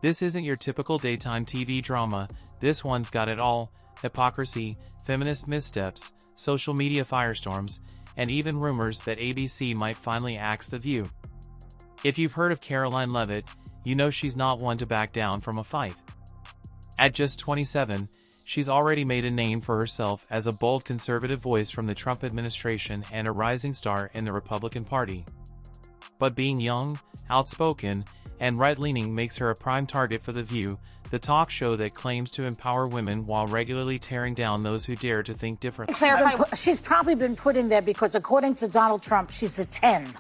This isn't your typical daytime TV drama, this one's got it all: hypocrisy, feminist missteps, social media firestorms, and even rumors that ABC might finally axe The View. If you've heard of Karoline Leavitt, you know she's not one to back down from a fight. At just 27, she's already made a name for herself as a bold conservative voice from the Trump administration and a rising star in the Republican Party. But being young, outspoken, and right-leaning makes her a prime target for The View, the talk show that claims to empower women while regularly tearing down those who dare to think differently. She's probably been put in there because, according to Donald Trump, she's a 10.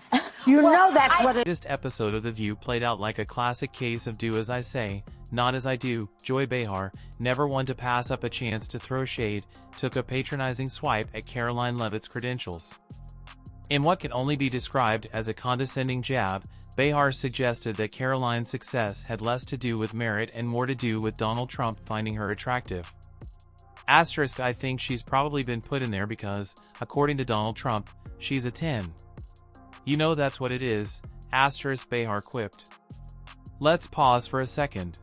You know that's what it is. This episode of The View played out like a classic case of do as I say, not as I do. Joy Behar, never one to pass up a chance to throw shade, took a patronizing swipe at Karoline Leavitt's credentials. In what can only be described as a condescending jab, Behar suggested that Karoline's success had less to do with merit and more to do with Donald Trump finding her attractive. Asterisk, I think she's probably been put in there because, according to Donald Trump, she's a 10. You know that's what it is, asterisk, Behar quipped. Let's pause for a second.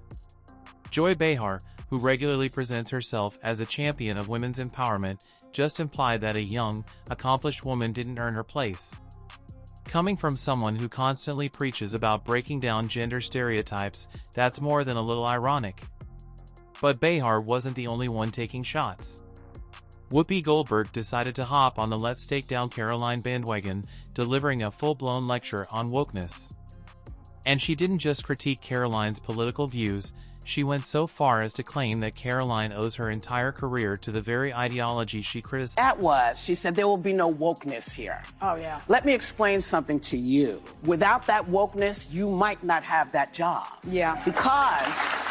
Joy Behar, who regularly presents herself as a champion of women's empowerment, just implied that a young, accomplished woman didn't earn her place. Coming from someone who constantly preaches about breaking down gender stereotypes, that's more than a little ironic. But Behar wasn't the only one taking shots. Whoopi Goldberg decided to hop on the Let's Take Down Karoline bandwagon, delivering a full-blown lecture on wokeness. And she didn't just critique Karoline's political views, she went so far as to claim that Karoline owes her entire career to the very ideology she criticized. She said there will be no wokeness here. Oh, yeah. Let me explain something to you. Without that wokeness, you might not have that job. Yeah. Because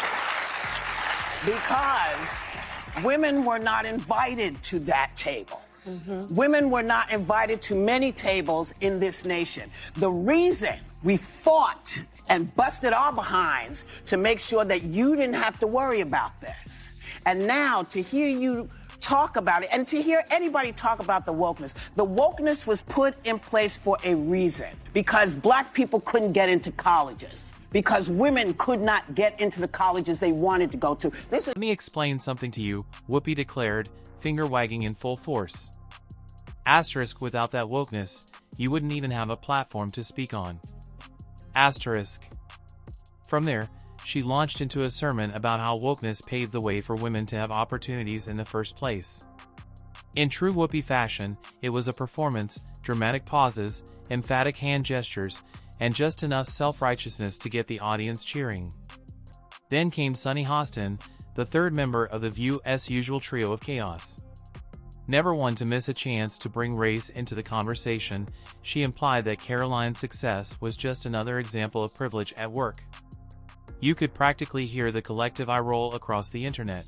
women were not invited to that table. Mm-hmm. Women were not invited to many tables in this nation. The reason we fought and busted our behinds to make sure that you didn't have to worry about this. And now to hear you talk about it and to hear anybody talk about the wokeness was put in place for a reason. Because black people couldn't get into colleges. Because women could not get into the colleges they wanted to go to. Let me explain something to you, Whoopi declared, finger wagging in full force. Asterisk, without that wokeness, you wouldn't even have a platform to speak on. Asterisk. From there, she launched into a sermon about how wokeness paved the way for women to have opportunities in the first place. In true Whoopi fashion, it was a performance, dramatic pauses, emphatic hand gestures, and just enough self-righteousness to get the audience cheering. Then came Sunny Hostin, the third member of The View's usual trio of chaos. Never one to miss a chance to bring race into the conversation, she implied that Karoline's success was just another example of privilege at work. You could practically hear the collective eye roll across the internet.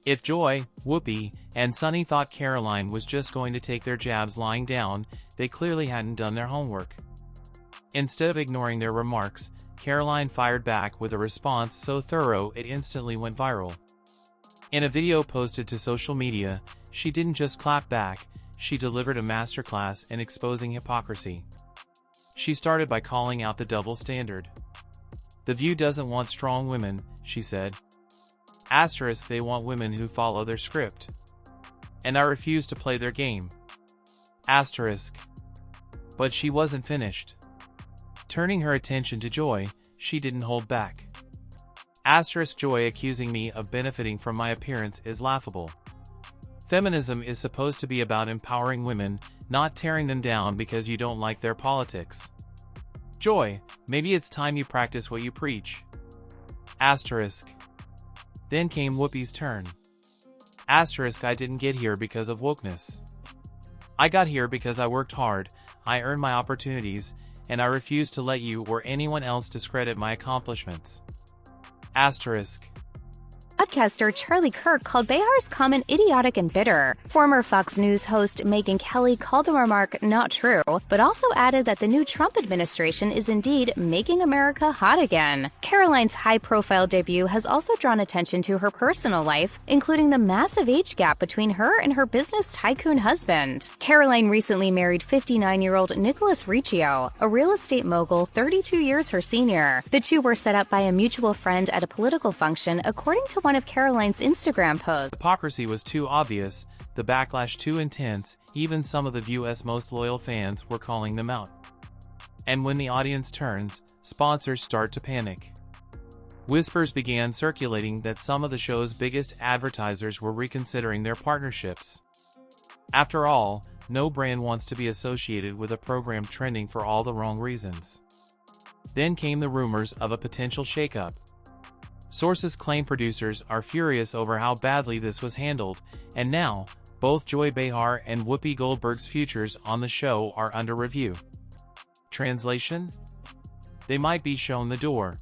If Joy, Whoopi, and Sunny thought Karoline was just going to take their jabs lying down, they clearly hadn't done their homework. Instead of ignoring their remarks, Karoline fired back with a response so thorough it instantly went viral. In a video posted to social media, she didn't just clap back, she delivered a masterclass in exposing hypocrisy. She started by calling out the double standard. The View doesn't want strong women, she said. Asterisk, they want women who follow their script. And I refuse to play their game. Asterisk. But she wasn't finished. Turning her attention to Joy, she didn't hold back. Asterisk, Joy accusing me of benefiting from my appearance is laughable. Feminism is supposed to be about empowering women, not tearing them down because you don't like their politics. Joy, maybe it's time you practice what you preach. Asterisk. Then came Whoopi's turn. Asterisk, I didn't get here because of wokeness. I got here because I worked hard, I earned my opportunities, and I refuse to let you or anyone else discredit my accomplishments. Asterisk. Podcaster Charlie Kirk called Behar's comment idiotic and bitter. Former Fox News host Megyn Kelly called the remark not true, but also added that the new Trump administration is indeed making America hot again. Karoline's high-profile debut has also drawn attention to her personal life, including the massive age gap between her and her business tycoon husband. Karoline recently married 59-year-old Nicholas Riccio, a real estate mogul 32 years her senior. The two were set up by a mutual friend at a political function, according to one of Karoline's Instagram posts. Hypocrisy was too obvious, the backlash too intense, even some of the View's most loyal fans were calling them out. And when the audience turns, sponsors start to panic. Whispers began circulating that some of the show's biggest advertisers were reconsidering their partnerships. After all, no brand wants to be associated with a program trending for all the wrong reasons. Then came the rumors of a potential shakeup. Sources claim producers are furious over how badly this was handled, and now, both Joy Behar and Whoopi Goldberg's futures on the show are under review. Translation? They might be shown the door.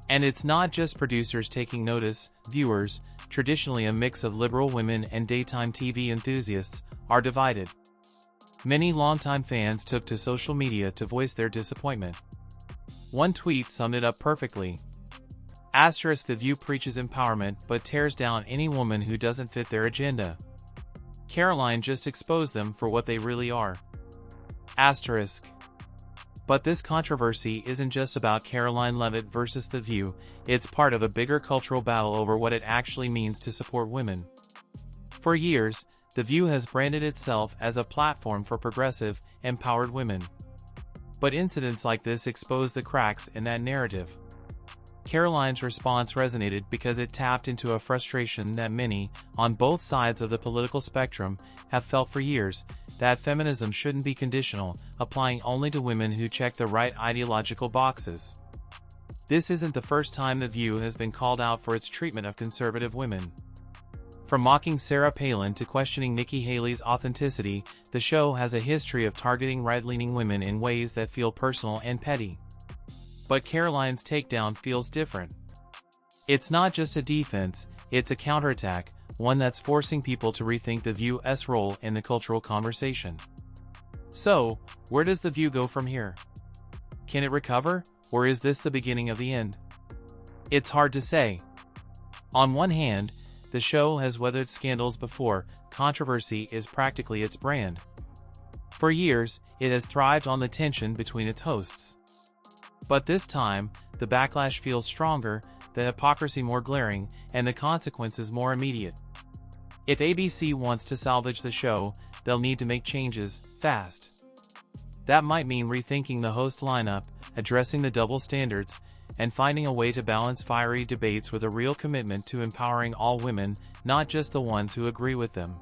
And it's not just producers taking notice, viewers, traditionally a mix of liberal women and daytime TV enthusiasts, are divided. Many longtime fans took to social media to voice their disappointment. One tweet summed it up perfectly. The View preaches empowerment but tears down any woman who doesn't fit their agenda. Karoline just exposed them for what they really are. But this controversy isn't just about Karoline Leavitt versus The View, it's part of a bigger cultural battle over what it actually means to support women. For years, The View has branded itself as a platform for progressive, empowered women. But incidents like this expose the cracks in that narrative. Karoline's response resonated because it tapped into a frustration that many, on both sides of the political spectrum, have felt for years, that feminism shouldn't be conditional, applying only to women who check the right ideological boxes. This isn't the first time The View has been called out for its treatment of conservative women. From mocking Sarah Palin to questioning Nikki Haley's authenticity, the show has a history of targeting right-leaning women in ways that feel personal and petty. But Karoline's takedown feels different. It's not just a defense, it's a counterattack, one that's forcing people to rethink The View's role in the cultural conversation. So, where does The View go from here? Can it recover, or is this the beginning of the end? It's hard to say. On one hand, the show has weathered scandals before, controversy is practically its brand. For years, it has thrived on the tension between its hosts. But this time, the backlash feels stronger, the hypocrisy more glaring, and the consequences more immediate. If ABC wants to salvage the show, they'll need to make changes, fast. That might mean rethinking the host lineup, addressing the double standards, and finding a way to balance fiery debates with a real commitment to empowering all women, not just the ones who agree with them.